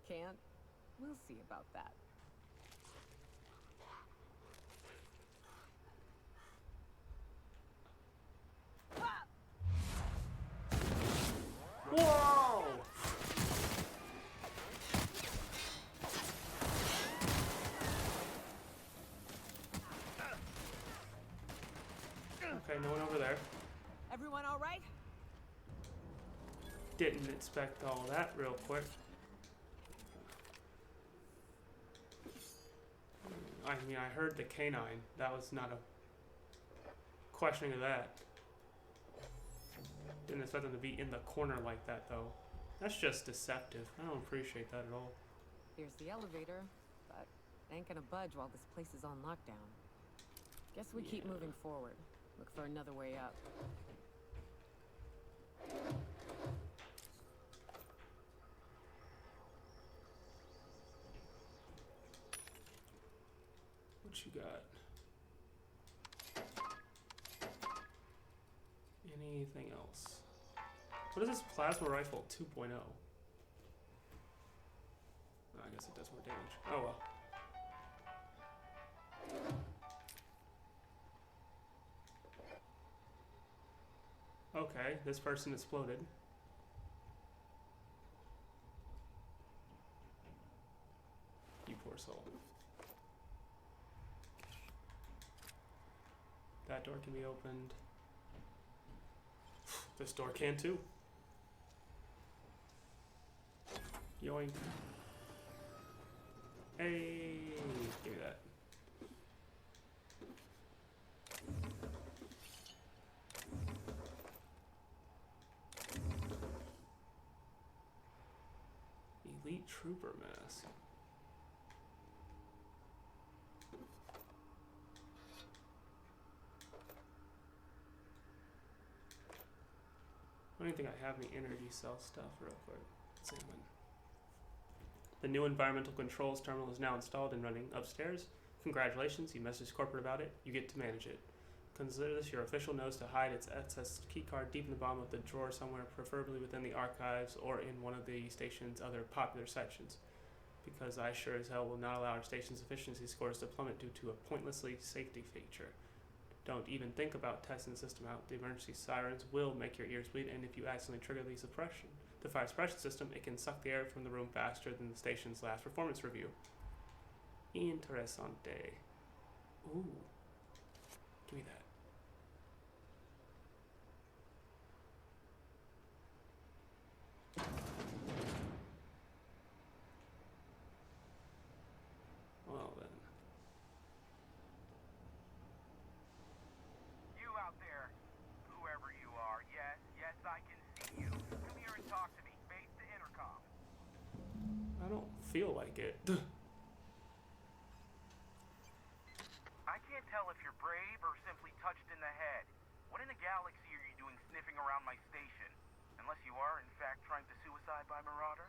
Can't? We'll see about that. Whoa! Okay, no one over there. Everyone all right? Didn't expect all that real quick. I mean, I heard the canine. That was not a questioning of that. Didn't expect them to be in the corner like that, though. That's just deceptive. I don't appreciate that at all. Here's the elevator, but ain't gonna budge while this place is on lockdown. Guess we keep moving forward. Look for another way up. What you got? Anything else? What is this plasma rifle 2.0? Oh, I guess it does more damage. Oh well. Okay, this person exploded. You poor soul. That door can be opened. This door can too. Yoink. Hey, give me that. Elite Trooper mask. I don't think I have any energy cell stuff real quick. Examine. The new environmental controls terminal is now installed and running upstairs. Congratulations, you messaged corporate about it. You get to manage it. Consider this your official notice to hide its access keycard deep in the bottom of the drawer somewhere, preferably within the archives or in one of the station's other popular sections. Because I sure as hell will not allow our station's efficiency scores to plummet due to a pointlessly safety feature. Don't even think about testing the system out. The emergency sirens will make your ears bleed, and if you accidentally trigger the fire suppression system, it can suck the air from the room faster than the station's last performance review. Interessante. Ooh. Give me that. Well then. You out there, whoever you are, yes, I can see you. Come here and talk to me. Face the intercom. I don't feel like it. I can't tell if you're brave or simply touched in the head. What in the galaxy are you doing sniffing around my station? Unless you are, in fact, trying to suicide by Marauder?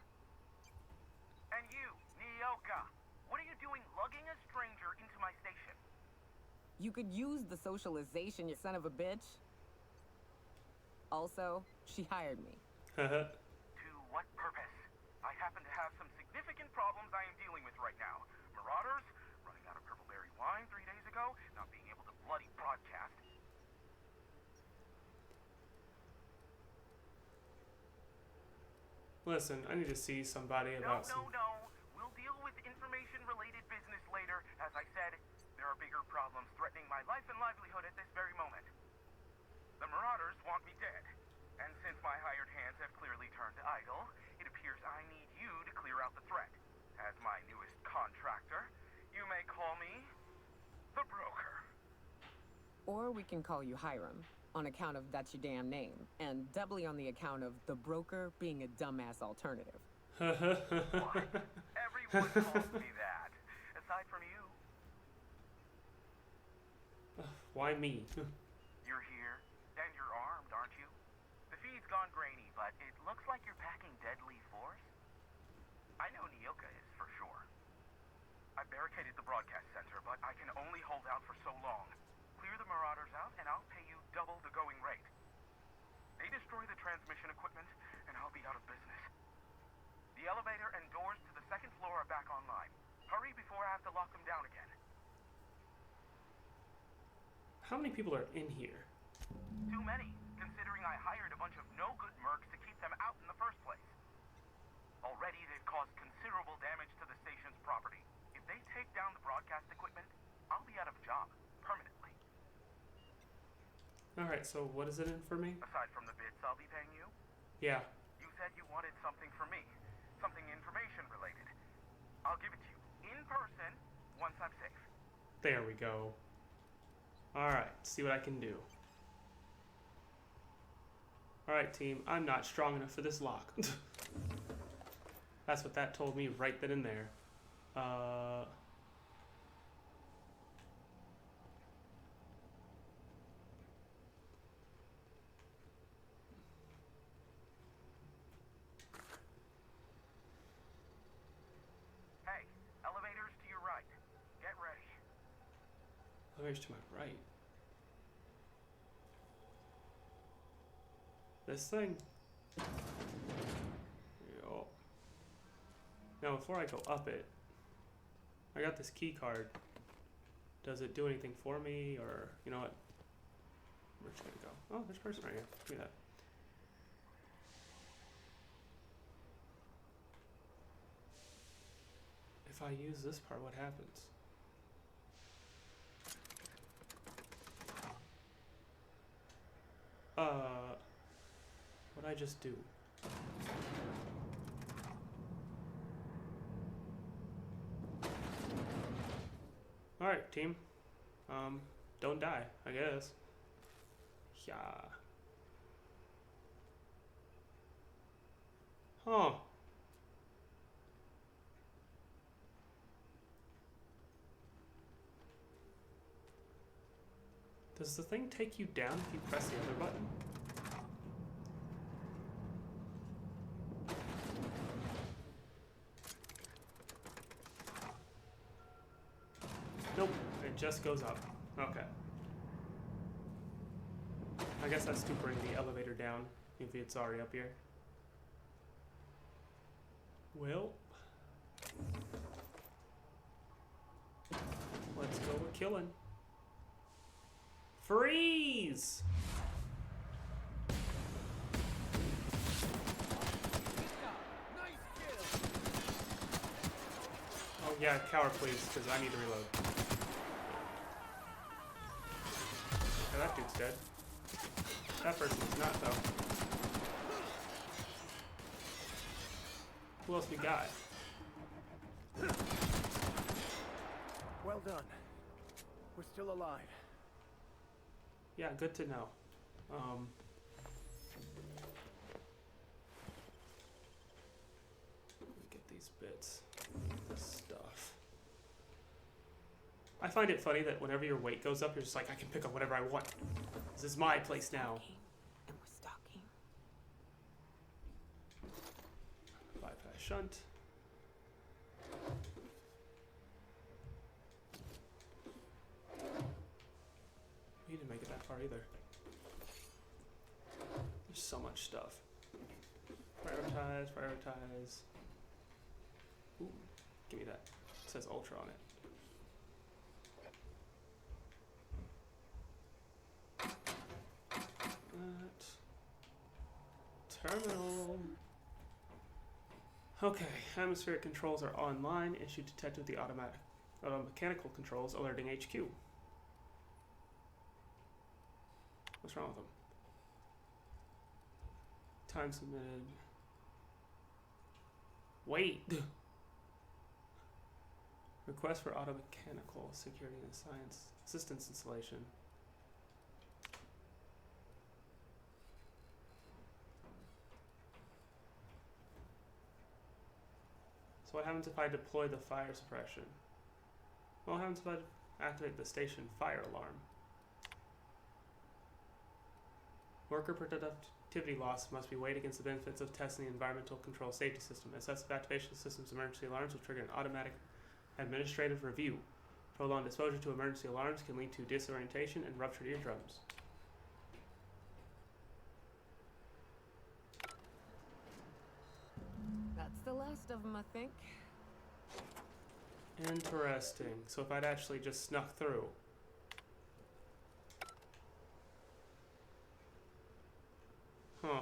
And you, Nyoka, what are you doing lugging a stranger into my station? You could use the socialization, you son of a bitch. Also, she hired me. To what purpose? I happen to have some significant problems I am dealing with right now. Marauders, running out of purple-berry wine 3 days ago, not being able to bloody broadcast. Listen, I need to see somebody about No. We'll deal with information-related business later. As I said, there are bigger problems threatening my life and livelihood at this very moment. The Marauders want me dead. And since my hired hands have clearly turned idle, it appears I need you to clear out the threat. As my newest contractor, you may call me the Broker. Or we can call you Hiram, on account of that's your damn name, and doubly on the account of the Broker being a dumbass alternative. What? Everyone calls me that. Aside from you. Why me? You're here, and you're armed, aren't you? The feed's gone grainy, but it looks like you're packing deadly force. I know Nyoka is, for sure. I barricaded the broadcast center, but I can only hold out for so long. Clear the Marauders out, and I'll pay you double the going rate. They destroy the transmission equipment, and I'll be out of business. The elevator and doors to the I have to lock them down again. How many people are in here? Too many, considering I hired a bunch of no-good mercs to keep them out in the first place. Already, they've caused considerable damage to the station's property. If they take down the broadcast equipment, I'll be out of a job, permanently. Alright, so what is it in for me? Aside from the bits I'll be paying you, Yeah. you said you wanted something from me. Something information-related. I'll give it to you, in person, once I'm safe. There we go. Alright, see what I can do. Alright, team, I'm not strong enough for this lock. That's what that told me right then and there. Hey, elevators to your right. Get ready. Elevators to my right. This thing. Yo. Now, before I go up it, I got this key card. Does it do anything for me, or you know what? We're just gonna go. Oh, there's a person right here. Give me that. If I use this part, what happens? What'd I just do? Alright, team. Don't die, I guess. Yeah. Huh. Does the thing take you down if you press the other button? Nope, it just goes up. Okay. I guess that's to bring the elevator down, if it's already up here. Well, let's go with killing. Freeze! Oh yeah, cower please, because I need to reload. Okay, that dude's dead. That person's not though. Who else we got? Well done. We're still alive. Yeah, good to know. Let me get these bits. This stuff. I find it funny that whenever your weight goes up, you're just like, I can pick up whatever I want. This is my place now. And we're stalking. Bypass shunt. We didn't make it that far either. There's so much stuff. Prioritize, prioritize. Ooh, give me that. It says Ultra on it. Terminal. Okay, atmospheric controls are online. Issue detected with the mechanical controls alerting HQ. What's wrong with them? Time submitted. Wait. Request for automechanical security and science assistance installation. So what happens if I deploy the fire suppression? What happens if I activate the station fire alarm? Worker productivity loss must be weighed against the benefits of testing the environmental control safety system. Excessive activation of systems emergency alarms will trigger an automatic administrative review. Prolonged exposure to emergency alarms can lead to disorientation and ruptured eardrums. That's the last of them, I think. Interesting. So if I'd actually just snuck through. Huh.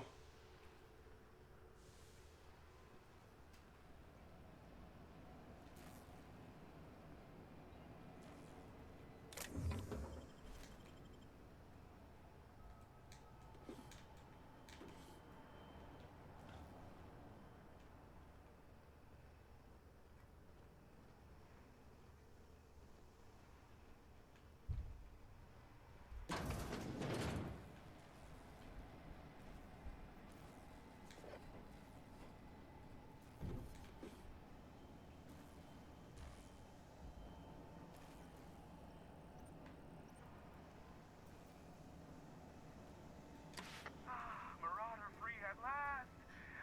Marauder free at last.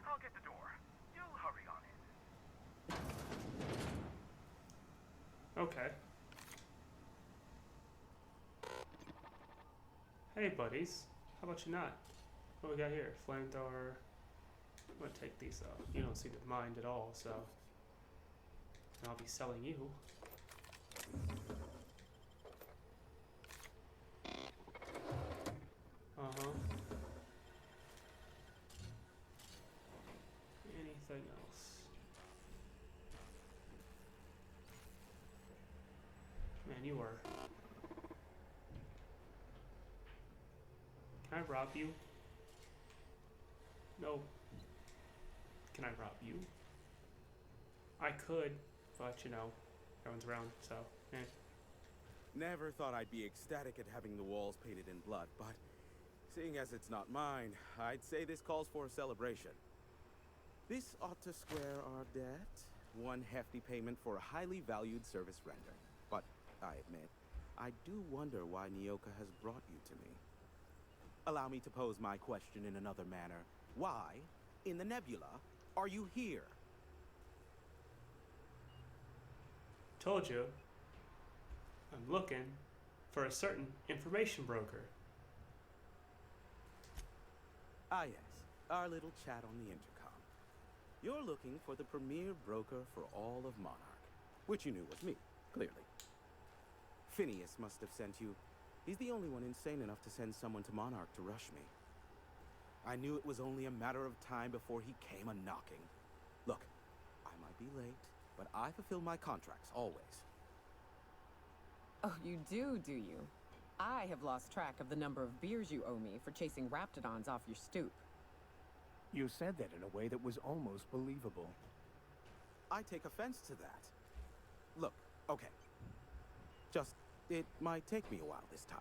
I'll get the door. You hurry on in. Okay. Hey, buddies. How about you not? What we got here? Flamethrower. I'm gonna take these out. You don't seem to mind at all, so. And I'll be selling you. Uh-huh. Anything else? Man, you are. Can I rob you? No. Can I rob you? I could, but you know, everyone's around, so, eh. Never thought I'd be ecstatic at having the walls painted in blood, but seeing as it's not mine, I'd say this calls for a celebration. This ought to square our debt. One hefty payment for a highly valued service rendered. But I admit, I do wonder why Nyoka has brought you to me. Allow me to pose my question in another manner. Why, in the nebula, are you here? Told you. I'm looking for a certain information broker. Ah yes, our little chat on the intercom. You're looking for the premier broker for all of Monarch, which you knew was me, clearly. Phineas must have sent you. He's the only one insane enough to send someone to Monarch to rush me. I knew it was only a matter of time before he came a-knocking. Look, I might be late, but I fulfill my contracts, always. Oh, you do you? I have lost track of the number of beers you owe me for chasing Raptidons off your stoop. You said that in a way that was almost believable. I take offense to that. Look, okay. Just, it might take me a while this time.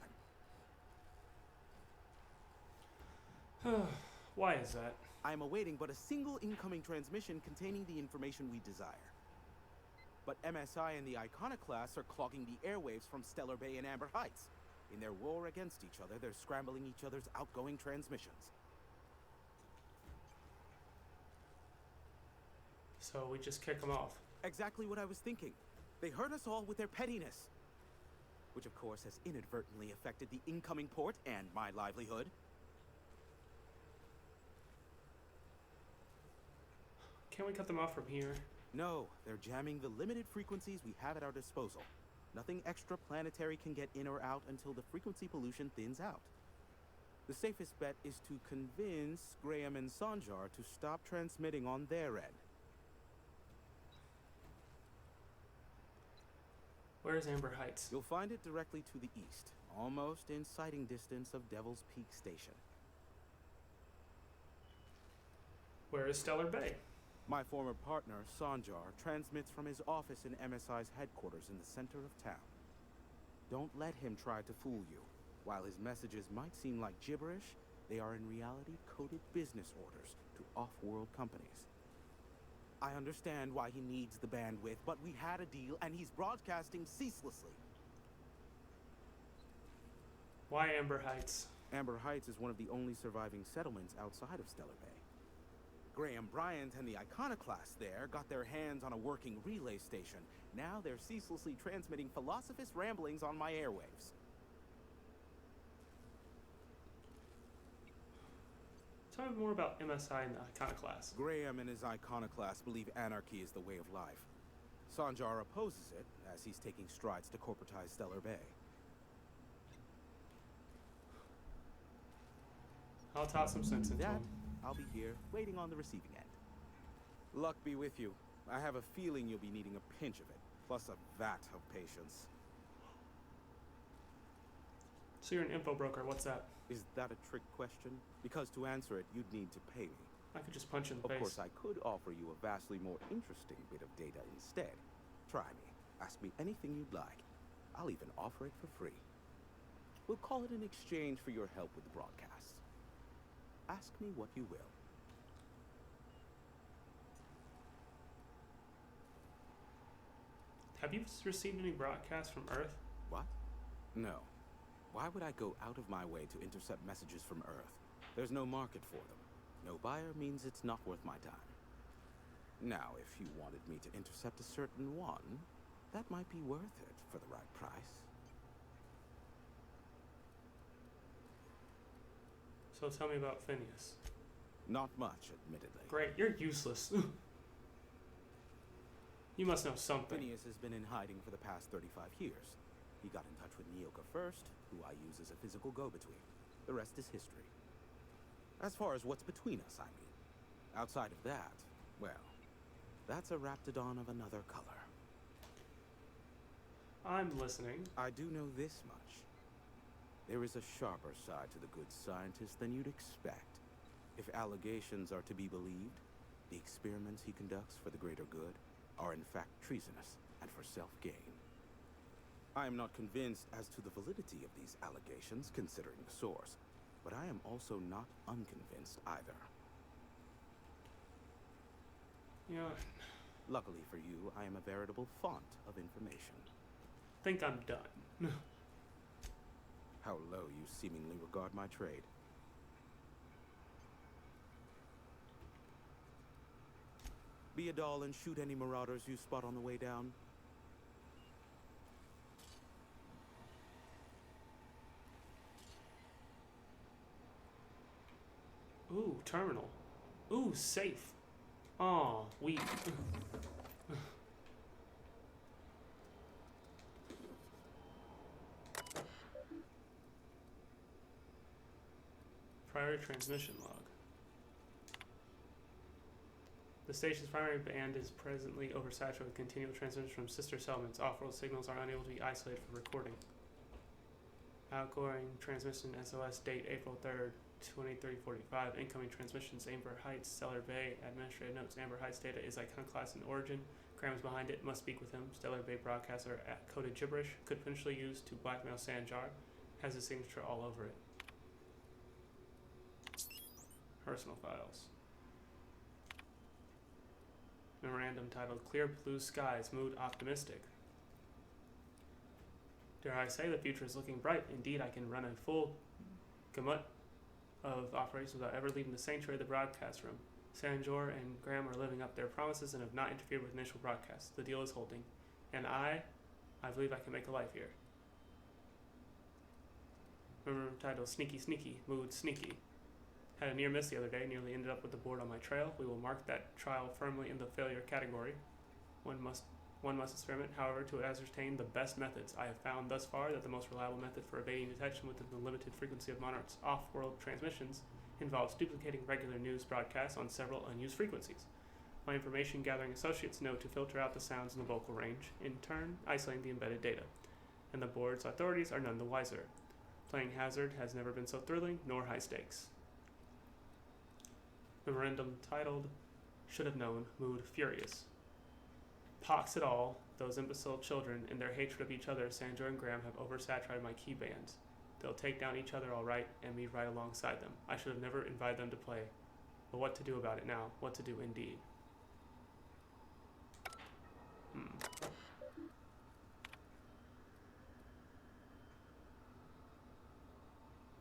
Why is that? I am awaiting but a single incoming transmission containing the information we desire. But MSI and the Iconoclasts are clogging the airwaves from Stellar Bay and Amber Heights. In their war against each other, they're scrambling each other's outgoing transmissions. So we just kick them off. Exactly what I was thinking. They hurt us all with their pettiness. Which of course has inadvertently affected the incoming port and my livelihood. Can't we cut them off from here? No, they're jamming the limited frequencies we have at our disposal. Nothing extraplanetary can get in or out until the frequency pollution thins out. The safest bet is to convince Graham and Sanjar to stop transmitting on their end. Where's Amber Heights? You'll find it directly to the east, almost in sighting distance of Devil's Peak Station. Where is Stellar Bay? My former partner, Sanjar, transmits from his office in MSI's headquarters in the center of town. Don't let him try to fool you. While his messages might seem like gibberish, they are in reality coded business orders to off-world companies. I understand why he needs the bandwidth, but we had a deal and he's broadcasting ceaselessly. Why Amber Heights? Amber Heights is one of the only surviving settlements outside of Stellar Bay. Graham Bryant and the Iconoclasts there got their hands on a working relay station. Now they're ceaselessly transmitting Philosophist ramblings on my airwaves. Tell me more about MSI and the Iconoclast. Graham and his Iconoclasts believe anarchy is the way of life. Sanjar opposes it, as he's taking strides to corporatize Stellar Bay. I'll toss some sense into That, him. I'll be here, waiting on the receiving end. Luck be with you. I have a feeling you'll be needing a pinch of it, plus a vat of patience. So you're an info broker, what's that? Is that a trick question? Because to answer it, you'd need to pay me. I could just punch you in the Of face. course, I could offer you a vastly more interesting bit of data instead. Try me. Ask me anything you'd like. I'll even offer it for free. We'll call it an exchange for your help with the broadcasts. Ask me what you will. Have you received any broadcasts from Earth? What? No. Why would I go out of my way to intercept messages from Earth? There's no market for them. No buyer means it's not worth my time. Now, if you wanted me to intercept a certain one, that might be worth it for the right price. So tell me about Phineas. Not much, admittedly. Great, you're useless. You must know something. Phineas has been in hiding for the past 35 years. He got in touch with Nyoka first, who I use as a physical go-between. The rest is history. As far as what's between us, I mean. Outside of that, well, that's a Raptidon of another color. I'm listening. I do know this much. There is a sharper side to the good scientist than you'd expect. If allegations are to be believed, the experiments he conducts for the greater good are in fact treasonous and for self-gain. I am not convinced as to the validity of these allegations, considering the source, but I am also not unconvinced either. Yeah, Luckily for you, I am a veritable font of information. think I'm done. How low you seemingly regard my trade. Be a doll and shoot any marauders you spot on the way down. Ooh, terminal. Ooh, safe. Aw, weak. Priority transmission log. The station's primary band is presently oversaturated with continual transmissions from sister settlements. Off-world signals are unable to be isolated for recording. Outgoing transmission SOS date April 3rd, 2030-45. Incoming transmissions Amber Heights, Stellar Bay. Administrative notes: Amber Heights data is iconoclast in origin. Graham is behind it. Must speak with him. Stellar Bay broadcaster at coded gibberish. Could potentially used to blackmail Sanjar. Has his signature all over it. Personal files. Memorandum titled Clear Blue Skies, Mood Optimistic. Dare I say the future is looking bright. Indeed, I can run a full gamut of operations without ever leaving the sanctuary of the broadcast room. Sanjor and Graham are living up their promises and have not interfered with initial broadcasts. The deal is holding. And I believe I can make a life here. Memorandum titled Sneaky Sneaky, Mood Sneaky. Had a near miss the other day, nearly ended up with the board on my trail. We will mark that trial firmly in the failure category. One must experiment, however, to ascertain the best methods. I have found thus far that the most reliable method for evading detection within the limited frequency of Monarch's off-world transmissions involves duplicating regular news broadcasts on several unused frequencies. My information gathering associates know to filter out the sounds in the vocal range, in turn isolating the embedded data. And the board's authorities are none the wiser. Playing hazard has never been so thrilling, nor high stakes. Memorandum titled Should Have Known, Mood Furious. Pox it all, those imbecile children, in their hatred of each other, Sanjor and Graham have oversaturated my key bands. They'll take down each other all right, and me right alongside them. I should have never invited them to play. But what to do about it now? What to do indeed?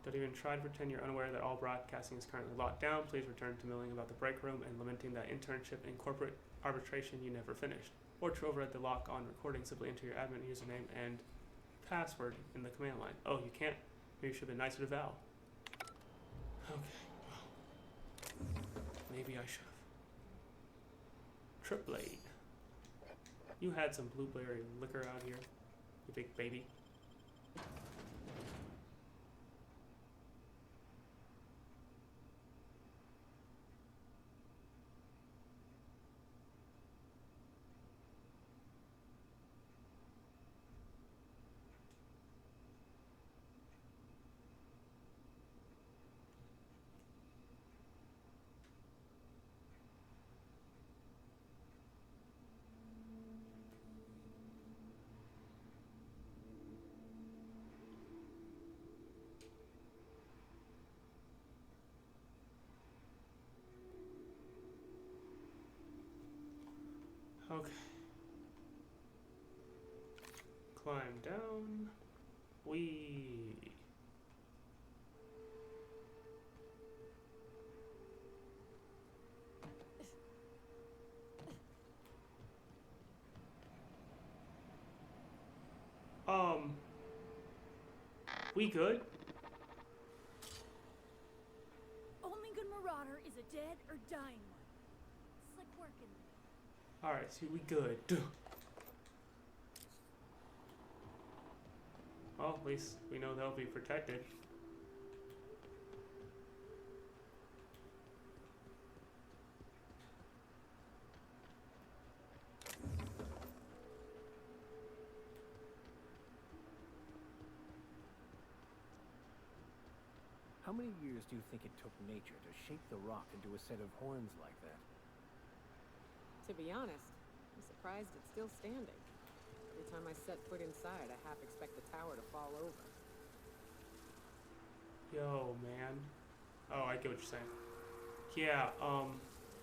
Don't even try to pretend you're unaware that all broadcasting is currently locked down. Please return to milling about the break room and lamenting that internship in corporate arbitration you never finished. Or to override the lock on recording, simply enter your admin username and password in the command line. Oh, you can't? Maybe you should have been nicer to Val. Okay, well. Maybe I should have. Tripblade. You had some blueberry liquor out here, you big baby. Okay. Climb down. Whee. We good? Only good marauder is a dead or dying one. Slick working. Alright, so we good. Well, at least we know they'll be protected. How many years do you think it took nature to shape the rock into a set of horns like that? To be honest, I'm surprised it's still standing. Every time I set foot inside, I half expect the tower to fall over. Yo, man. Oh, I get what you're saying. Yeah,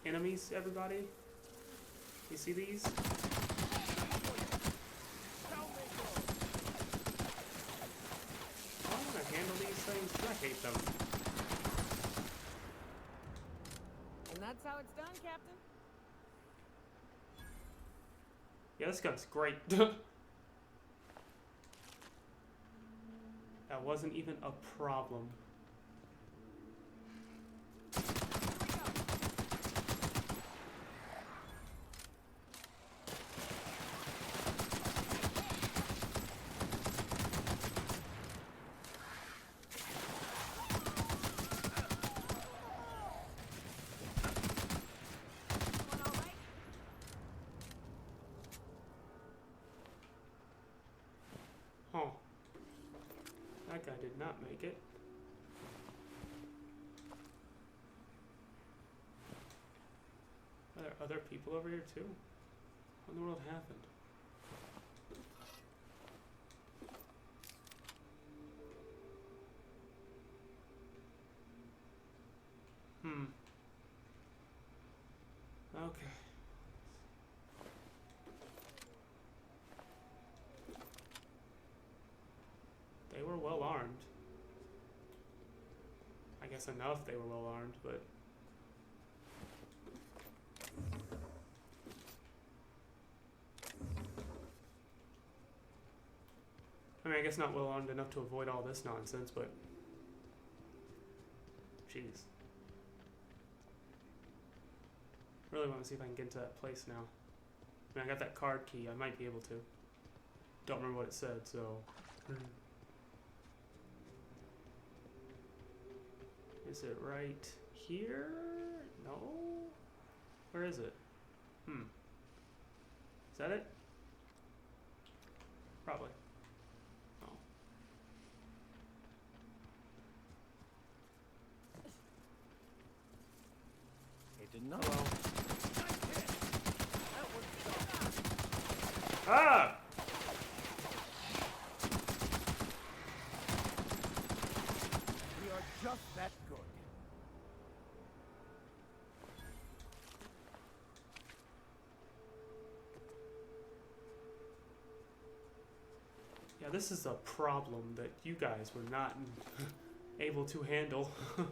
enemies, everybody? You see these? I don't want to handle these things, 'cause I hate them. And that's how it's done, Captain. Yeah, this gun's great. That wasn't even a problem. Huh. That guy did not make it. Are there other people over here too? What in the world happened? Okay. They were well armed. I guess enough they were well armed, but... I mean, I guess not well armed enough to avoid all this nonsense, but... Jeez. Really want to see if I can get into that place now. I mean, I got that card key. I might be able to. Don't remember what it said, so... Is it right here? No? Where is it? Is that it? Probably. Oh. It did not. Ah! We are just that good. Yeah, this is a problem that you guys were not able to handle. Alright.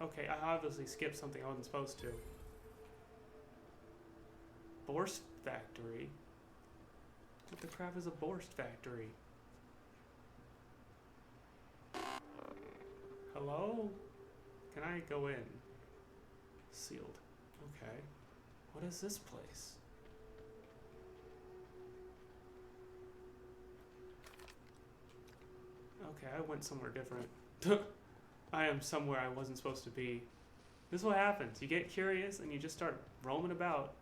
Okay, I obviously skipped something I wasn't supposed to. Borst factory? What the crap is a Borst factory? Hello? Can I go in? Sealed. Okay. What is this place? Okay, I went somewhere different. I am somewhere I wasn't supposed to be. This is what happens. You get curious and you just start roaming about.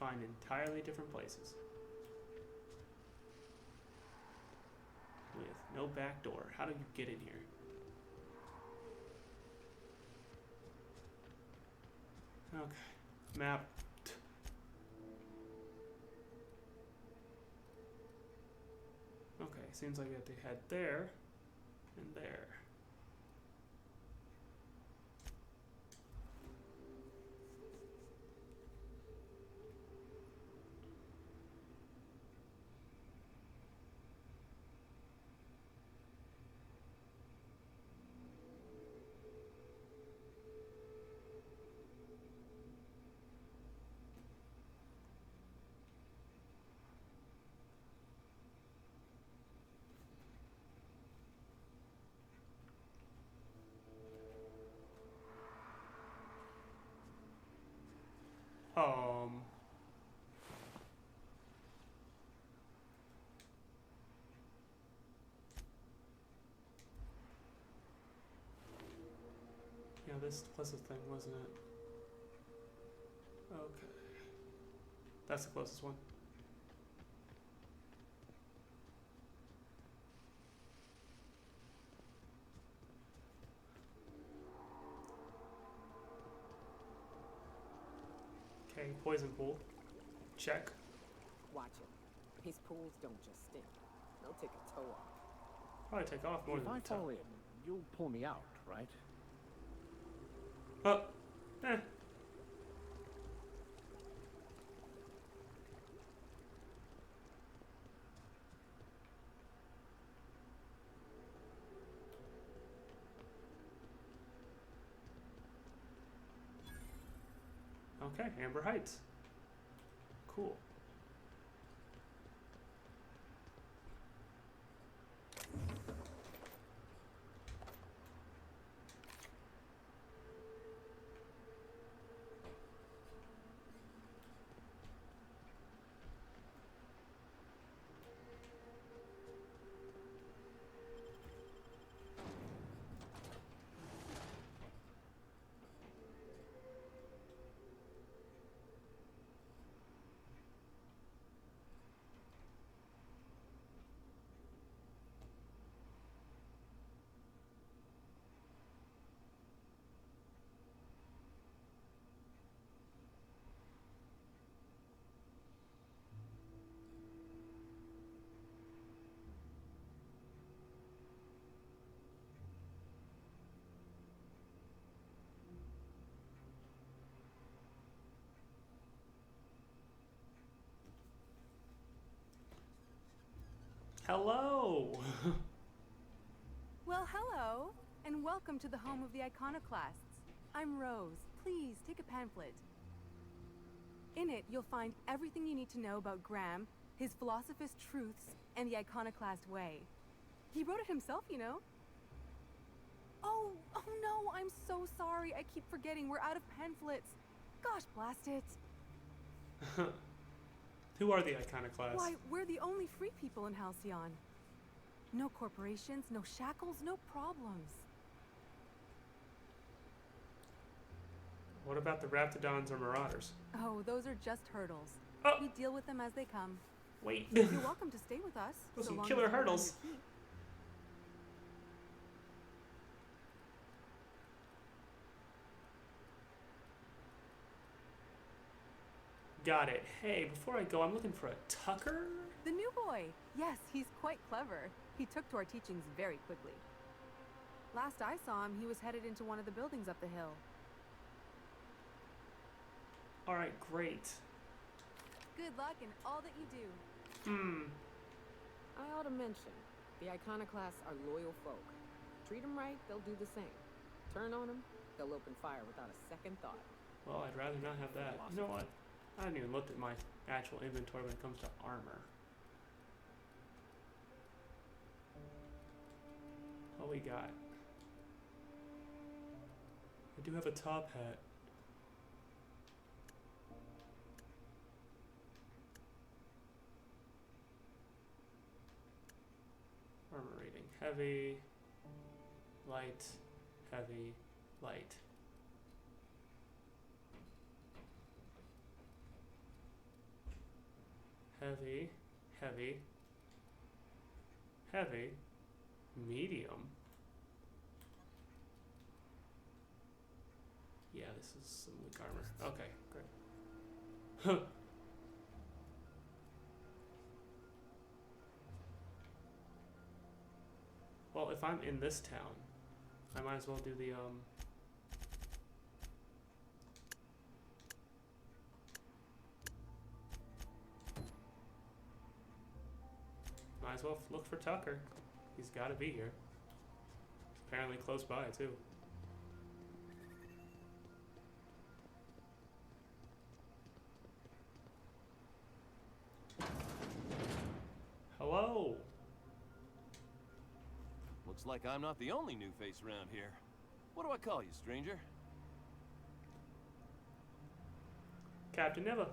Find entirely different places. With no back door. How do you get in here? Okay. Map. Okay, seems like I have to head there and there. Um. Yeah, this was the thing, wasn't it? Okay. That's the closest one. Okay, poison pool. Check. Watch it. These pools don't just stink. They'll take a toe off. Probably take off more If than I a toe. fall in, you'll pull me out, right? Oh. Eh. Okay, Amber Heights. Cool. Hello! Well, hello, and welcome to the home of the Iconoclasts. I'm Rose. Please, take a pamphlet. In it, you'll find everything you need to know about Graham, his Philosophist truths, and the Iconoclast way. He wrote it himself, you know. Oh no, I'm so sorry. I keep forgetting we're out of pamphlets. Gosh, blast it. Who are the Iconoclasts? Why, we're the only free people in Halcyon. No corporations, no shackles, no problems. What about the Raptidons or Marauders? Oh, those are just hurdles. Oh! We deal with them as they come. Wait. You're welcome to stay with us. Those so some long killer as you're on hurdles. your feet. Got it. Hey, before I go, I'm looking for a Tucker? The new boy. Yes, he's quite clever. He took to our teachings very quickly. Last I saw him, he was headed into one of the buildings up the hill. Alright, great. Good luck in all that you do. I ought to mention, the Iconoclasts are loyal folk. Treat them right, they'll do the same. Turn on them, they'll open fire without a second thought. Well, I'd rather not have that. You know what? I haven't even looked at my actual inventory when it comes to armor. What we got? I do have a top hat. Armor rating. Heavy, light, heavy, light. Heavy, heavy, heavy, medium. Yeah, this is some weak armor. Okay, great. Well, if I'm in this town, I might as well do the might as well look for Tucker. He's got to be here. He's apparently close by too. Hello. Looks like I'm not the only new face around here. What do I call you, stranger? Captain Neva.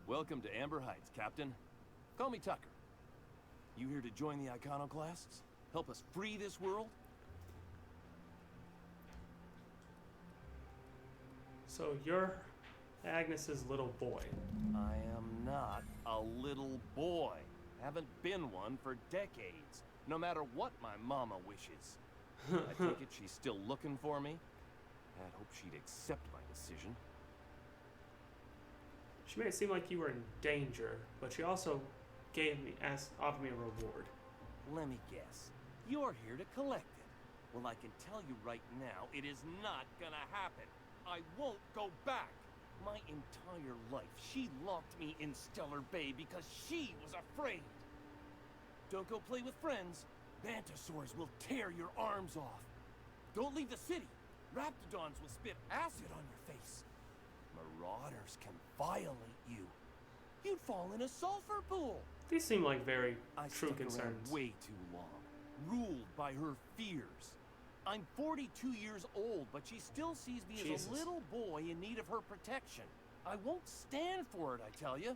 Welcome to Amber Heights, Captain. Call me Tucker. You here to join the Iconoclasts? Help us free this world? So you're Agnes's little boy. I am not a little boy. Haven't been one for decades. No matter what my mama wishes. I take it she's still looking for me. I'd hope she'd accept my decision. She made it seem like you were in danger, but she also offered me a reward. Let me guess. You're here to collect it. Well, I can tell you right now, it is not gonna happen. I won't go back. My entire life, she locked me in Stellar Bay because she was afraid. Don't go play with friends. Mantisaurs will tear your arms off. Don't leave the city. Raptidons will spit acid on your face. Marauders can violate you. You'd fall in a sulfur pool. These seem like very I true stuck concerns. around way too long, ruled by her fears. I'm 42 years old, but she still sees me as Jesus. a little boy in need of her protection. I won't stand for it, I tell you.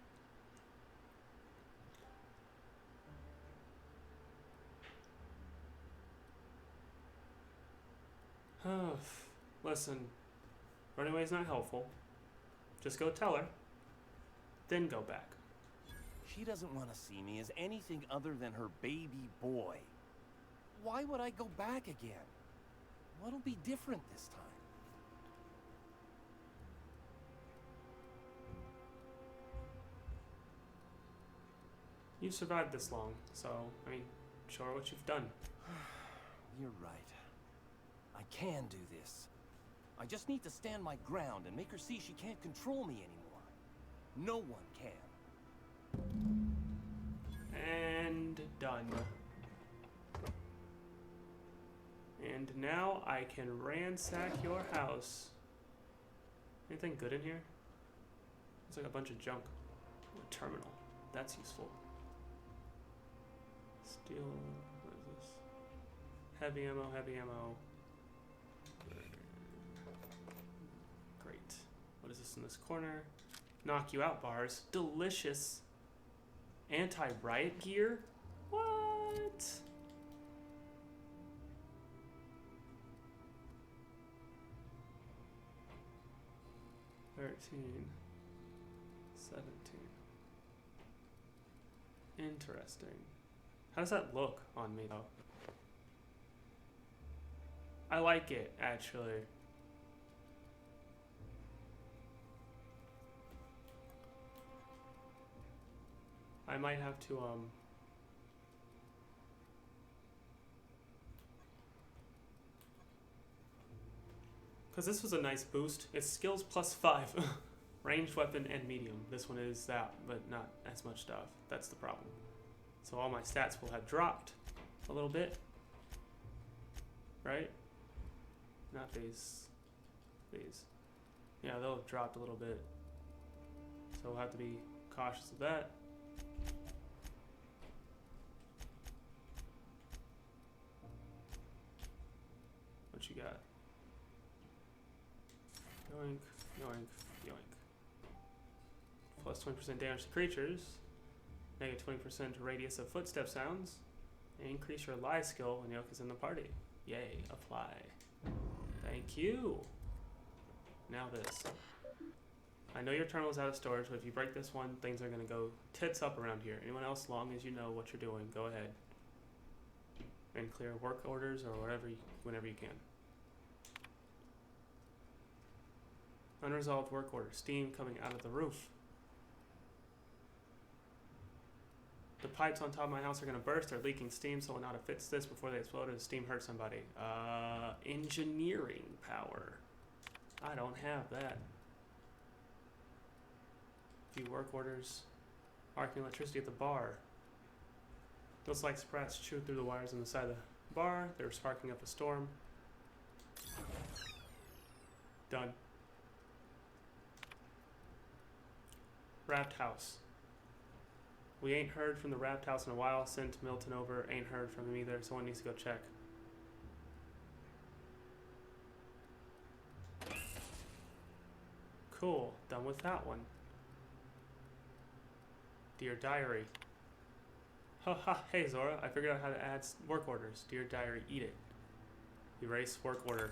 Listen, running away is not helpful. Just go tell her, then go back. She doesn't want to see me as anything other than her baby boy. Why would I go back again? What'll be different this time? You've survived this long, so, I mean, show her what you've done. You're right. I can do this. I just need to stand my ground and make her see she can't control me anymore. No one can. And done. And now I can ransack your house. Anything good in here? Looks like a bunch of junk. A terminal. That's useful. Steel. What is this? Heavy ammo, heavy ammo. Great. What is this in this corner? Knock you out bars. Delicious. Anti-riot gear? What? $13, $17. Interesting. How does that look on me though? I like it actually. I might have to because this was a nice boost. It's skills +5. Ranged weapon and medium. This one is that, but not as much stuff. That's the problem. So all my stats will have dropped a little bit. Right? Not these. These. Yeah, they'll have dropped a little bit. So we'll have to be cautious of that. What you got? Yoink, yoink, yoink. Plus 20% damage to creatures. Negative 20% radius of footstep sounds. And increase your lie skill when Yoke is in the party. Yay, apply. Thank you. Now this. I know your terminal is out of storage, but if you break this one, things are going to go tits up around here. Anyone else, long as you know what you're doing, go ahead. And clear work orders or whatever, whenever you can. Unresolved work order. Steam coming out of the roof. The pipes on top of my house are going to burst. They're leaking steam. Someone ought to fix this before they explode or the steam hurts somebody. Engineering power. I don't have that. Few work orders. Arcing electricity at the bar. Looks like sprats chewed through the wires on the side of the bar. They were sparking up a storm. Done. Wrapped house. We ain't heard from the wrapped house in a while. Sent Milton over. Ain't heard from him either. Someone needs to go check. Cool. Done with that one. Dear Diary. Haha, hey Zora, I figured out how to add work orders. Dear Diary, eat it. Erase work order.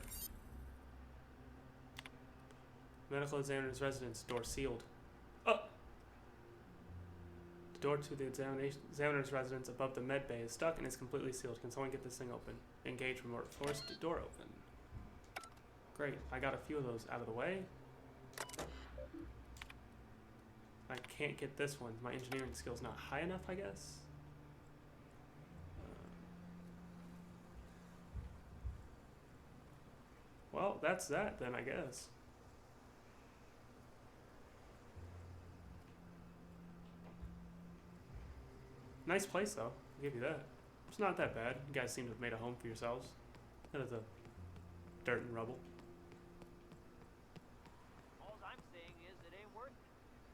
Medical examiner's residence, door sealed. Oh! The door to the examiner's residence above the med bay is stuck and is completely sealed. Can someone get this thing open? Engage remote. Force the door open. Great, I got a few of those out of the way. I can't get this one. My engineering skill's not high enough, I guess. Well, that's that then, I guess. Nice place, though. I'll give you that. It's not that bad. You guys seem to have made a home for yourselves. Out of the dirt and rubble. All I'm saying is it ain't worth it.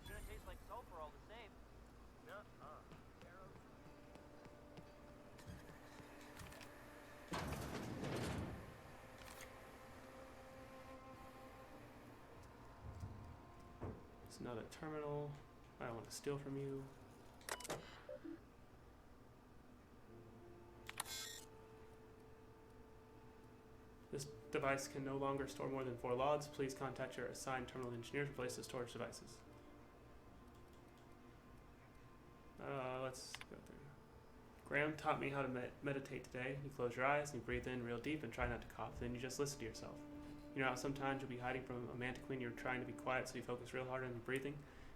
It's gonna taste like sulfur all the same. Nuh-uh. It's not a terminal. I don't want to steal from you. This device can no longer store more than 4 logs. Please contact your assigned terminal engineer to replace the storage devices. Let's go through. Graham taught me how to meditate today. You close your eyes and you breathe in real deep and try not to cough. Then you just listen to yourself. You know how sometimes you'll be hiding from a mantic when you're trying to be quiet, so you focus real hard on your breathing,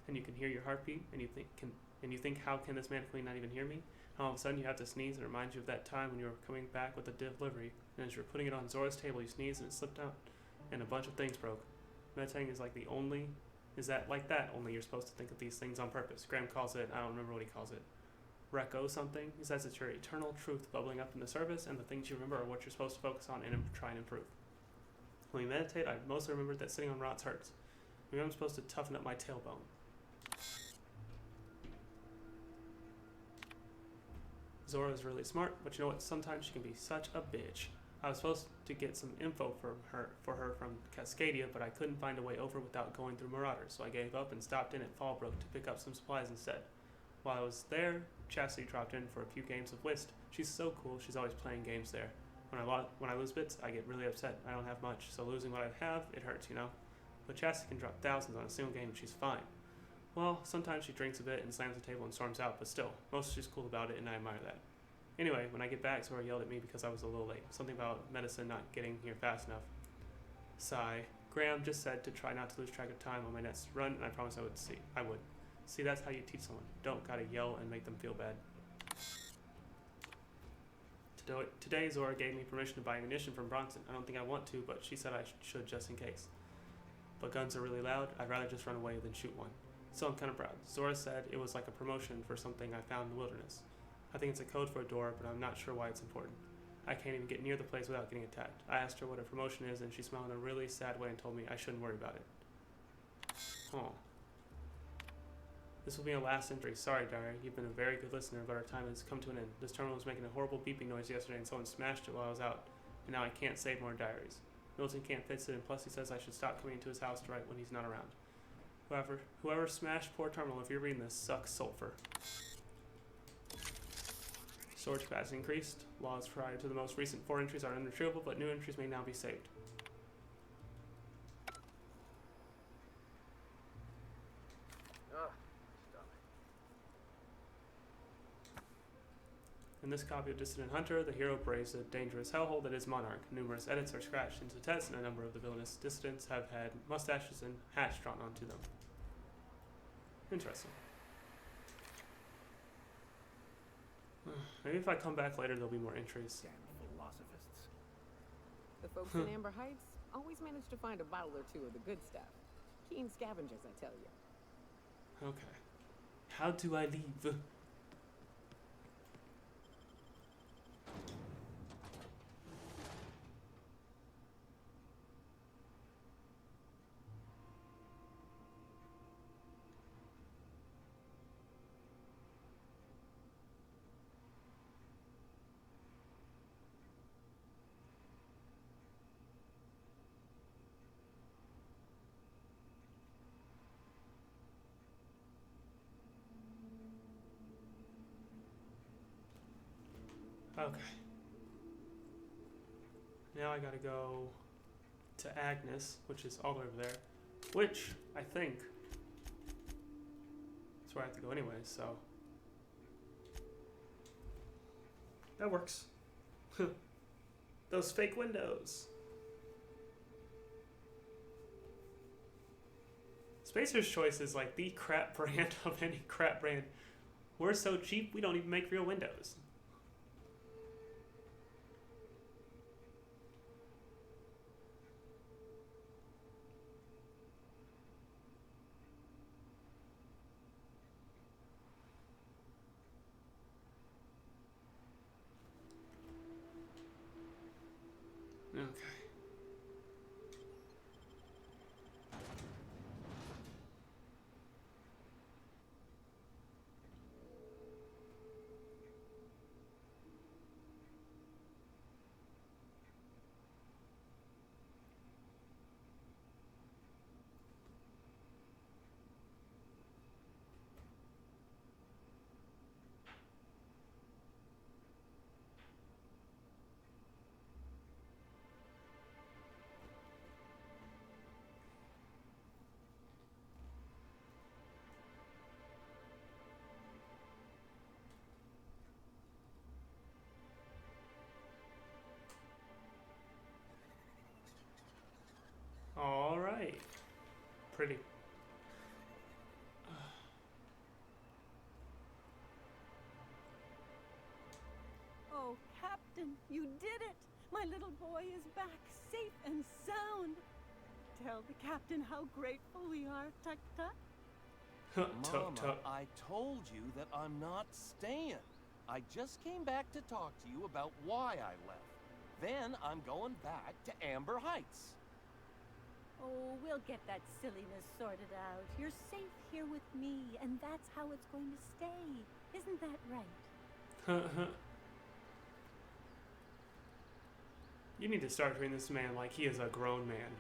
and you can hear your heartbeat, and you think, how can this mantic not even hear me? And all of a sudden you have to sneeze, and it reminds you of that time when you were coming back with the delivery, and as you were putting it on Zora's table, you sneezed and it slipped out, and a bunch of things broke. Meditating is like only you're supposed to think of these things on purpose. Graham calls it, I don't remember what he calls it, Reco something. He says it's your eternal truth bubbling up in the surface, and the things you remember are what you're supposed to focus on and try and improve. When we meditate, I mostly remember that sitting on rocks hurts. Maybe I'm supposed to toughen up my tailbone. Zora's really smart, but you know what? Sometimes she can be such a bitch. I was supposed to get some info for her from Cascadia, but I couldn't find a way over without going through Marauders, so I gave up and stopped in at Fallbrook to pick up some supplies instead. While I was there, Chastity dropped in for a few games of Whist. She's so cool, she's always playing games there. When I lose bits, I get really upset. I don't have much, so losing what I have, it hurts, you know? But Chastity can drop thousands on a single game and she's fine. Well, sometimes she drinks a bit and slams the table and storms out, but still, most she's cool about it and I admire that. Anyway, when I get back, Zora yelled at me because I was a little late. Something about medicine not getting here fast enough. Sigh. Graham just said to try not to lose track of time on my next run, and I promised I would. See, that's how you teach someone. Don't gotta yell and make them feel bad. Today, Zora gave me permission to buy ammunition from Bronson. I don't think I want to, but she said I should just in case. But guns are really loud. I'd rather just run away than shoot one. So I'm kind of proud. Zora said it was like a promotion for something I found in the wilderness. I think it's a code for a door, but I'm not sure why it's important. I can't even get near the place without getting attacked. I asked her what a promotion is, and she smiled in a really sad way and told me I shouldn't worry about it. Oh. This will be a last entry. Sorry, Diary. You've been a very good listener, but our time has come to an end. This terminal was making a horrible beeping noise yesterday, and someone smashed it while I was out, and now I can't save more diaries. Milton can't fix it, and plus he says I should stop coming to his house to write when he's not around. Whoever smashed poor Terminal, if you're reading this, sucks sulfur. Storage capacity increased. Laws prior to the most recent 4 entries are unretrievable, but new entries may now be saved. Ugh, stomach. In this copy of Dissident Hunter, the hero braves the dangerous hellhole that is Monarch. Numerous edits are scratched into text, and a number of the villainous dissidents have had mustaches and hats drawn onto them. Interesting. Maybe if I come back later, there'll be more entries. Damn philosophists. The folks in Amber Heights always manage to find a bottle or two of the good stuff. Keen scavengers, I tell you. Okay. How do I leave? Okay. Now I gotta go to Agnes, which is all over there. Which, I think, is where I have to go anyway, so. That works. Those fake windows. Spacer's Choice is like the crap brand of any crap brand. We're so cheap, we don't even make real windows. Okay. All right. Pretty. Oh, Captain, you did it! My little boy is back, safe and sound. Tell the captain how grateful we are, Tuk Tuk. Tuk Mama, Tuk. I told you that I'm not staying. I just came back to talk to you about why I left. Then I'm going back to Amber Heights. Oh, we'll get that silliness sorted out. You're safe here with me, and that's how it's going to stay. Isn't that right? You need to start treating this man like he is a grown man.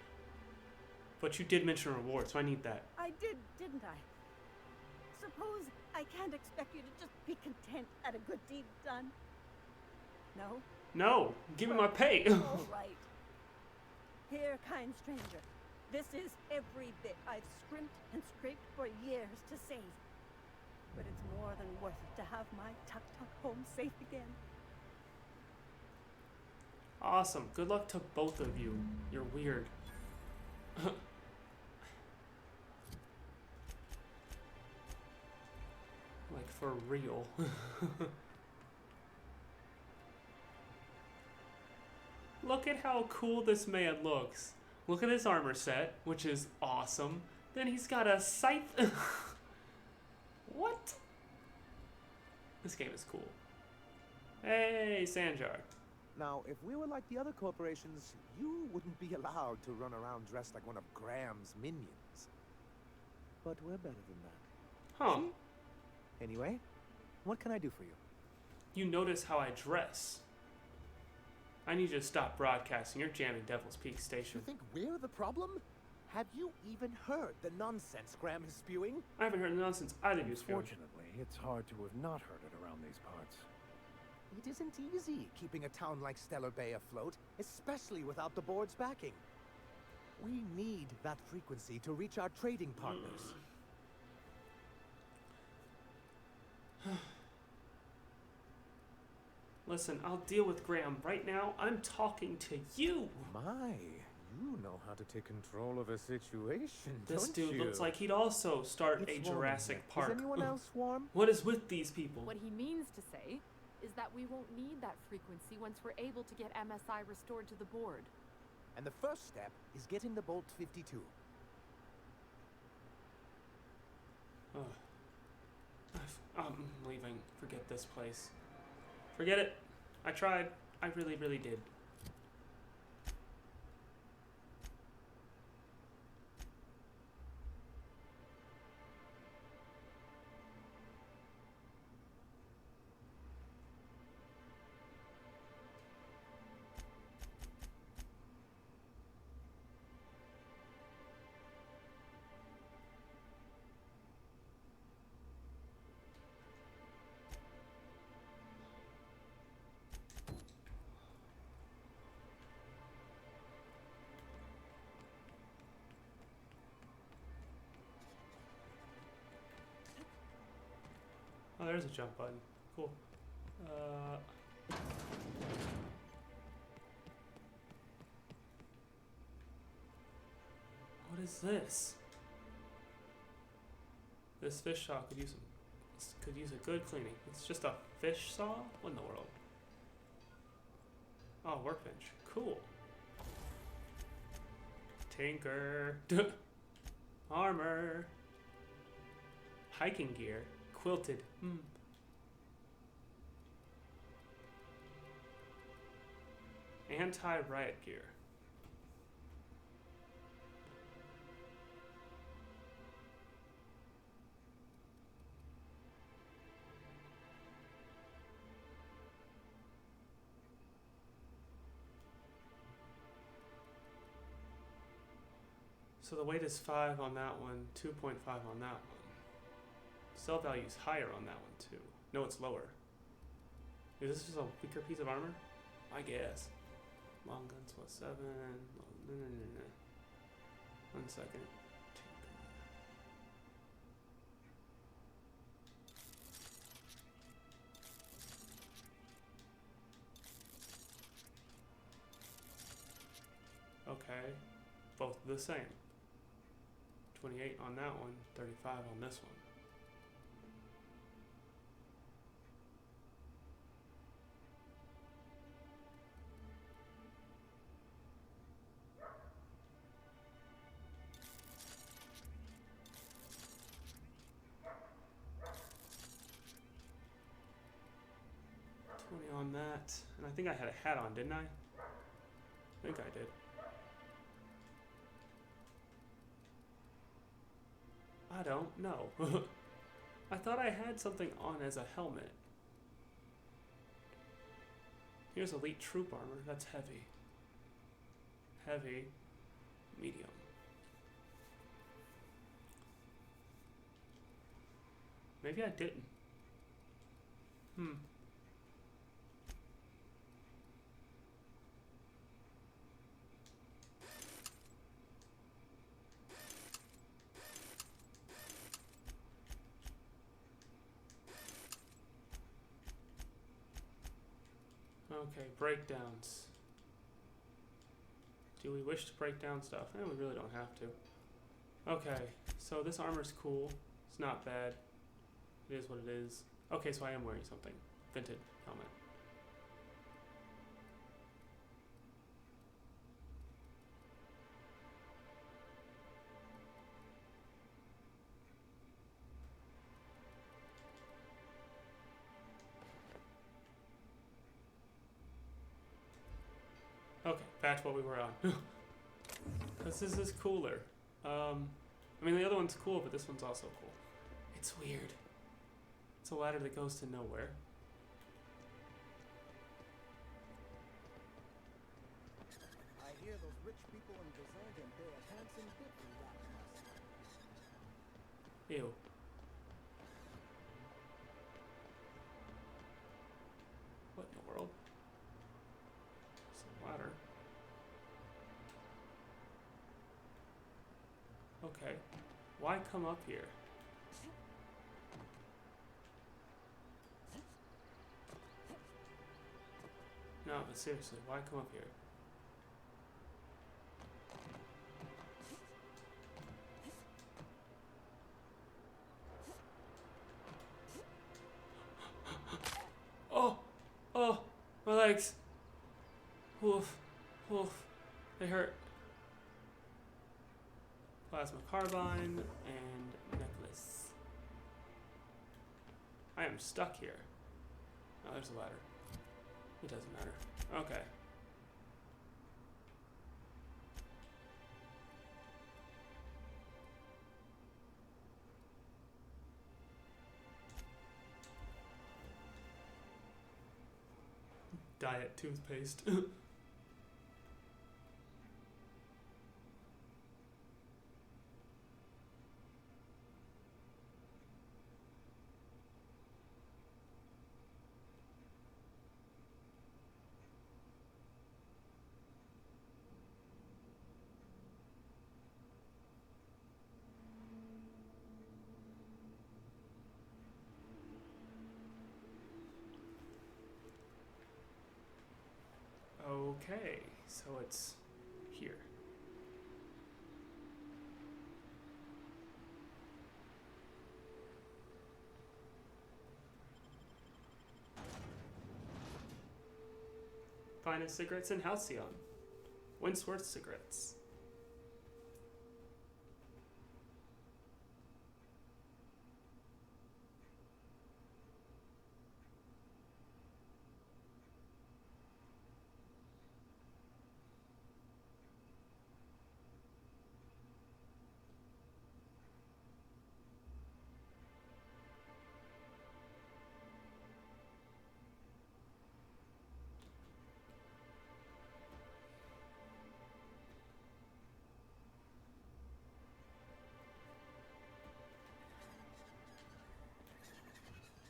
But you did mention reward, so I need that. I did, didn't I? Suppose I can't expect you to just be content at a good deed done. No? No! Give me my pay! All right. Here, kind stranger. This is every bit I've scrimped and scraped for years to save. But it's more than worth it to have my Tuk Tuk home safe again. Awesome. Good luck to both of you. You're weird. Like, for real. Look at how cool this man looks. Look at his armor set, which is awesome. Then he's got a scythe. What? This game is cool. Hey, Sanjar. Now, if we were like the other corporations, you wouldn't be allowed to run around dressed like one of Graham's minions. But we're better than that. Huh. See? Anyway, what can I do for you? You notice how I dress. I need you to stop broadcasting. You're jamming Devil's Peak Station. You think we're the problem? Have you even heard the nonsense Graham is spewing? I haven't heard the nonsense either of you spewing. Unfortunately, it's hard to have not heard it around these parts. It isn't easy keeping a town like Stellar Bay afloat, especially without the board's backing. We need that frequency to reach our trading partners. Listen, I'll deal with Graham. Right now, I'm talking to you. My, you know how to take control of a situation, This don't dude you? looks like he'd also start It's a warm in Jurassic here. Park. Is anyone else warm? What is with these people? What he means to say is that we won't need that frequency once we're able to get MSI restored to the board. And the first step is getting the Bolt 52. Ugh. I'm leaving. Forget this place. Forget it. I tried. I really, really did. Oh, there's a jump button. Cool. What is this? This fish saw could use a good cleaning. It's just a fish saw? What in the world? Oh, workbench. Cool. Tinker. Armor. Hiking gear. Quilted. Anti-riot gear. So the weight is 5 on that one, 2.5 on that one. Sell value is higher on that one too. No, it's lower. Is this just a weaker piece of armor? I guess. Long guns plus 7. No. 1 second. Okay. Both the same. 28 on that one, 35 on this one. On that, and I think I had a hat on, didn't I? I think I did. I don't know. I thought I had something on as a helmet. Here's elite troop armor. That's heavy. Heavy. Medium. Maybe I didn't. Okay, breakdowns. Do we wish to break down stuff? We really don't have to. Okay, so this armor's cool. It's not bad. It is what it is. Okay, so I am wearing something. Vintage helmet. Okay, back to what we were on. Because this is cooler. I mean, the other one's cool, but this one's also cool. It's weird. It's a ladder that goes to nowhere. Ew. What in the world? It's a ladder. Okay. Why come up here? No, but seriously, why come up here? Oh, my legs. Oof, oof, they hurt. Plasma carbine and necklace. I am stuck here. Oh, there's a ladder. It doesn't matter. Okay. Diet toothpaste. Okay, so it's here. Finest cigarettes in Halcyon. Winsworth cigarettes.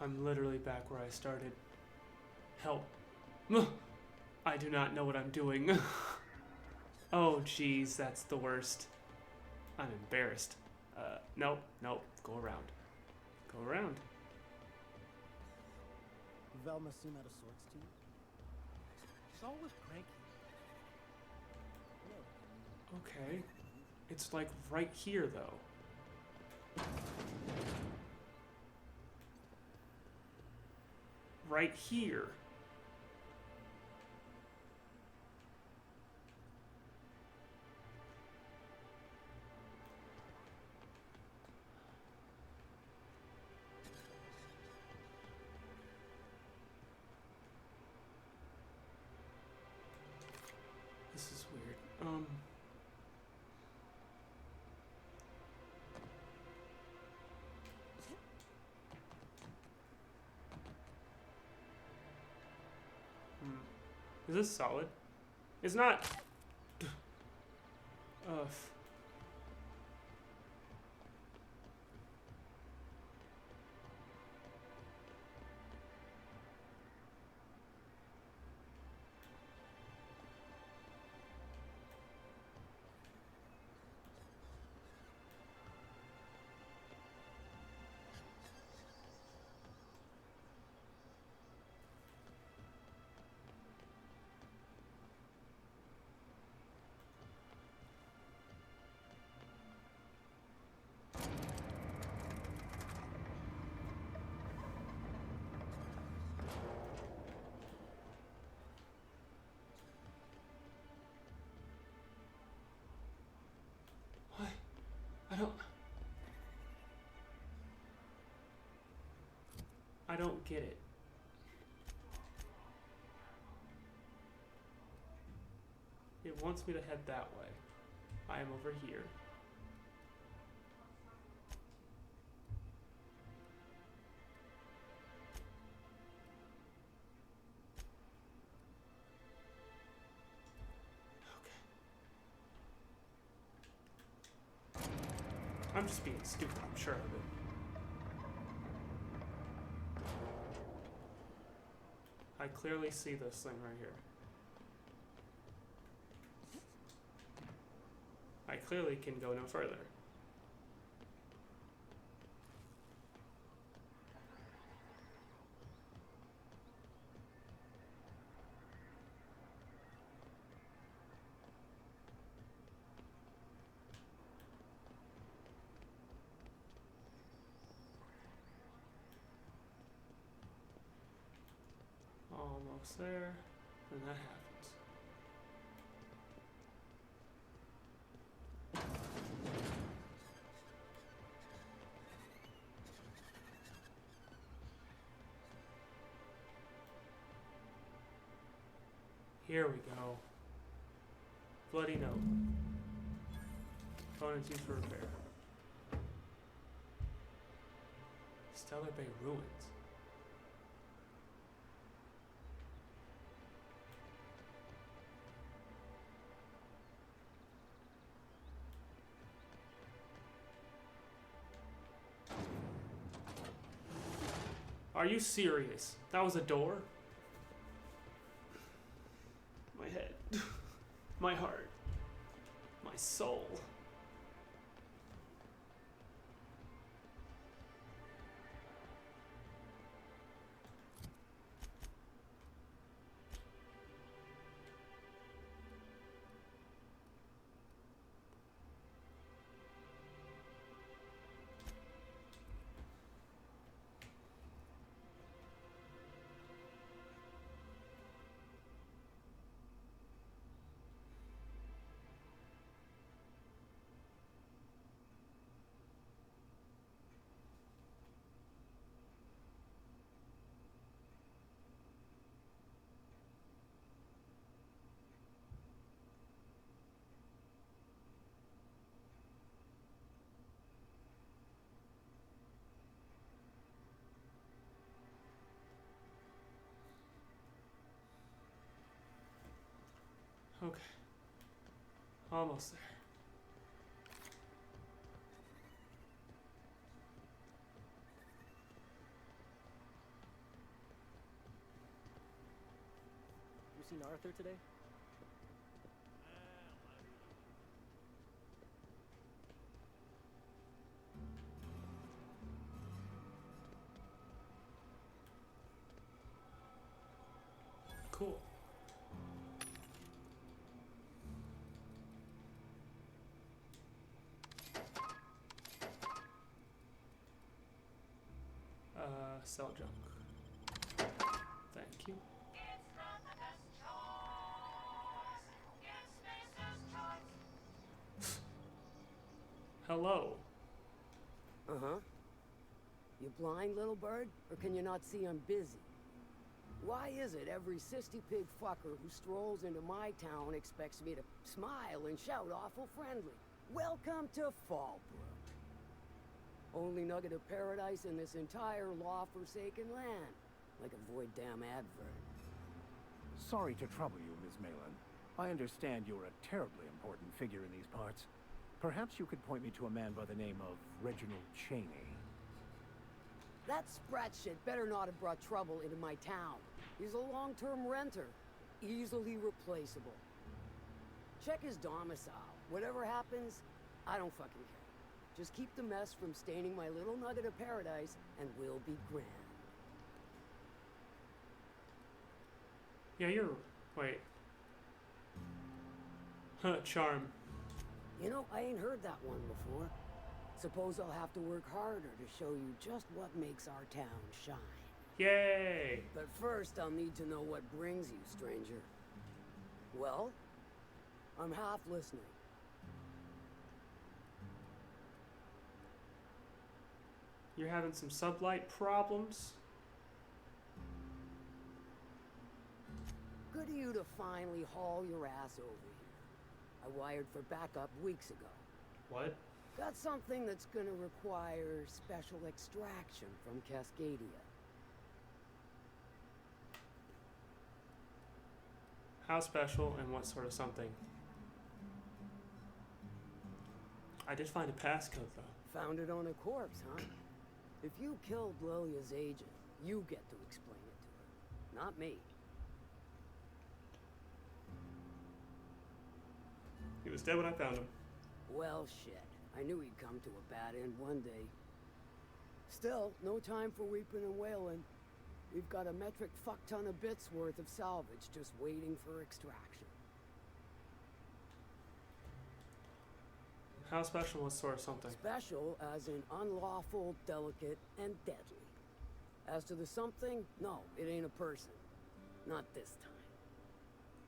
I'm literally back where I started. Help. I do not know what I'm doing. Oh, jeez, that's the worst. I'm embarrassed. Nope, nope. Go around. Go around. Velma seem out of sorts to you? She's always cranky. Okay. It's like right here, though. Right here. This is weird. Is this solid? It's not. I don't get it. It wants me to head that way. I am over here. I'm just being stupid, I'm sure of it. I clearly see this thing right here. I clearly can go no further. Almost there, and that happens. Here we go. Bloody note. Components used for repair. Stellar Bay ruins. Are you serious? That was a door? My head. My heart. My soul. Okay. Almost there. You seen Arthur today? Cool. Sell junk. Thank you. Hello. Uh-huh. You blind, little bird? Or can you not see I'm busy? Why is it every sissy pig fucker who strolls into my town expects me to smile and shout awful friendly? Welcome to Fallbrook. Only nugget of paradise in this entire law-forsaken land. Like a void damn advert. Sorry to trouble you, Ms. Malin. I understand you're a terribly important figure in these parts. Perhaps you could point me to a man by the name of Reginald Cheney. That sprat shit better not have brought trouble into my town. He's a long-term renter. Easily replaceable. Check his domicile. Whatever happens, I don't fucking care. Just keep the mess from staining my little nugget of paradise, and we'll be grand. Yeah, you're... Wait. Huh, charm. You know, I ain't heard that one before. Suppose I'll have to work harder to show you just what makes our town shine. Yay! But first, I'll need to know what brings you, stranger. Well, I'm half listening. You're having some sublight problems? Good of you to finally haul your ass over here. I wired for backup weeks ago. What? Got something that's gonna require special extraction from Cascadia. How special and what sort of something? I did find a passcode though. Found it on a corpse, huh? If you killed Lilia's agent, you get to explain it to her, not me. He was dead when I found him. Well, shit. I knew he'd come to a bad end one day. Still, no time for weeping and wailing. We've got a metric fuck ton of bits worth of salvage just waiting for extraction. How special was Source something? Special as in unlawful, delicate, and deadly. As to the something, no, it ain't a person. Not this time.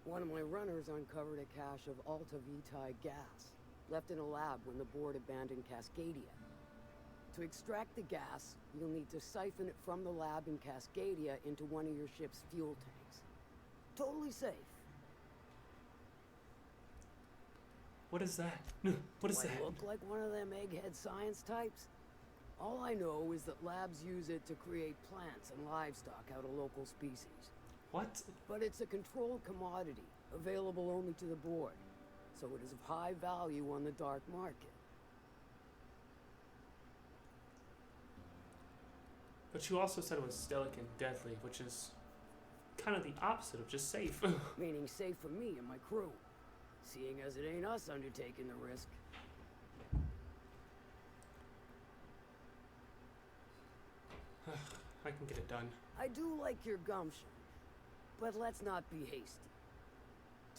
One of my runners uncovered a cache of Alta Vitae gas, left in a lab when the board abandoned Cascadia. To extract the gas, you'll need to siphon it from the lab in Cascadia into one of your ship's fuel tanks. Totally safe. What is that? What is Do I that? look like one of them egghead science types? All I know is that labs use it to create plants and livestock out of local species. What? But it's a controlled commodity, available only to the board, so it is of high value on the dark market. But you also said it was delicate and deadly, which is kind of the opposite of just safe. Meaning safe for me and my crew, seeing as it ain't us undertaking the risk. I can get it done. I do like your gumption, but let's not be hasty.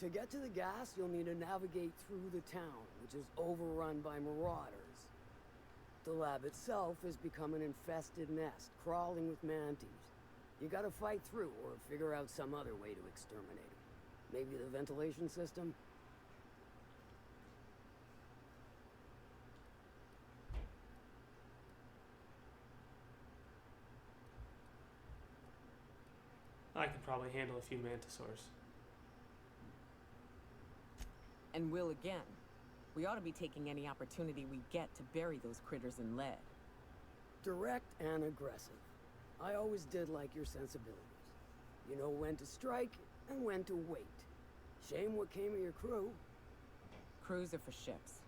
To get to the gas, you'll need to navigate through the town, which is overrun by marauders. The lab itself has become an infested nest, crawling with manties. You gotta fight through, or figure out some other way to exterminate them. Maybe the ventilation system? I can probably handle a few mantisaurs. And will again. We ought to be taking any opportunity we get to bury those critters in lead. Direct and aggressive. I always did like your sensibilities. You know when to strike and when to wait. Shame what came of your crew. Crews are for ships.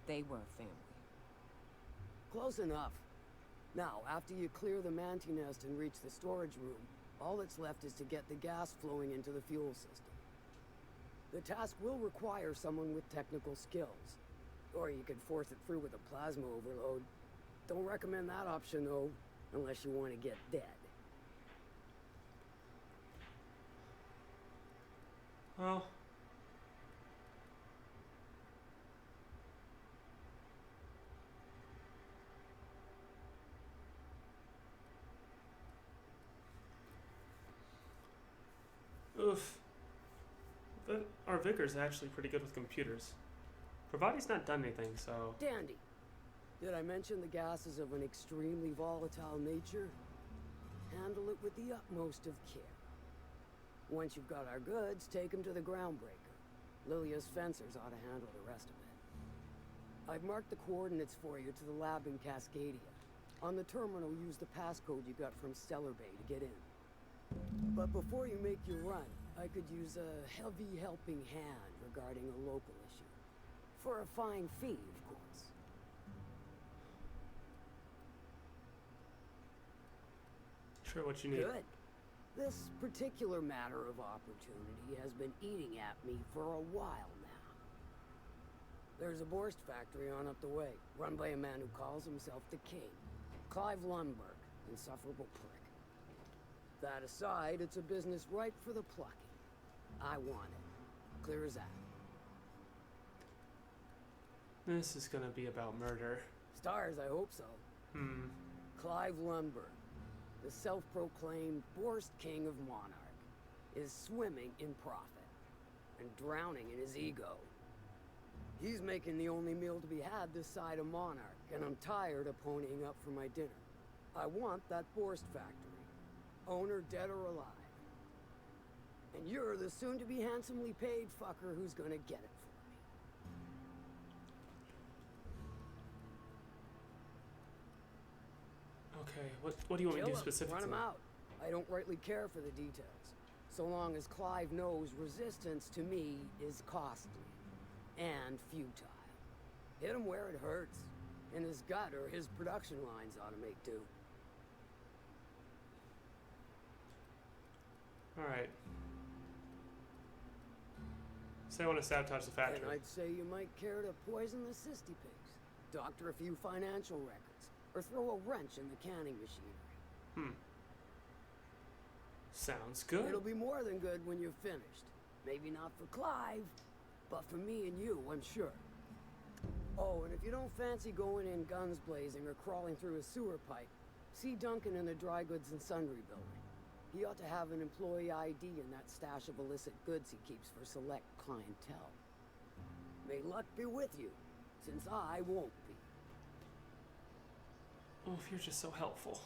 They were a family. Close enough. Now, after you clear the manti nest and reach the storage room, all that's left is to get the gas flowing into the fuel system. The task will require someone with technical skills. Or you could force it through with a plasma overload. Don't recommend that option, though, unless you want to get dead. Well, oof. But our vicar's actually pretty good with computers. Pravati's not done anything, so... Dandy. Did I mention the gas is of an extremely volatile nature? Handle it with the utmost of care. Once you've got our goods, take them to the groundbreaker. Lilia's fencers ought to handle the rest of it. I've marked the coordinates for you to the lab in Cascadia. On the terminal, use the passcode you got from Stellar Bay to get in. But before you make your run, I could use a heavy helping hand regarding a local issue. For a fine fee, of course. Sure, what you need. Good. This particular matter of opportunity has been eating at me for a while now. There's a Borst factory on up the way, run by a man who calls himself the King. Clive Lundberg, insufferable prick. That aside, it's a business ripe for the plucking. I want it. Clear as that. This is gonna be about murder. Stars, I hope so. Clive Lundberg, the self-proclaimed Borst King of Monarch, is swimming in profit and drowning in his ego. He's making the only meal to be had this side of Monarch, and I'm tired of ponying up for my dinner. I want that Borst factory, owner dead or alive. And you're the soon-to-be handsomely paid fucker who's gonna get it for me. Okay, what do you want me to do Kill 'em, specifically? run him out. I don't rightly care for the details. So long as Clive knows resistance to me is costly and futile. Hit him where it hurts. In his gut, or his production lines ought to make do. Alright. Say I want to sabotage the factory. And I'd say you might care to poison the cysty pigs, doctor a few financial records, or throw a wrench in the canning machinery. Sounds good. It'll be more than good when you're finished. Maybe not for Clive, but for me and you, I'm sure. Oh, and if you don't fancy going in guns blazing or crawling through a sewer pipe, see Duncan in the dry goods and sundry building. He ought to have an employee ID in that stash of illicit goods he keeps for select clientele. May luck be with you, since I won't be. Oh, if you're just so helpful.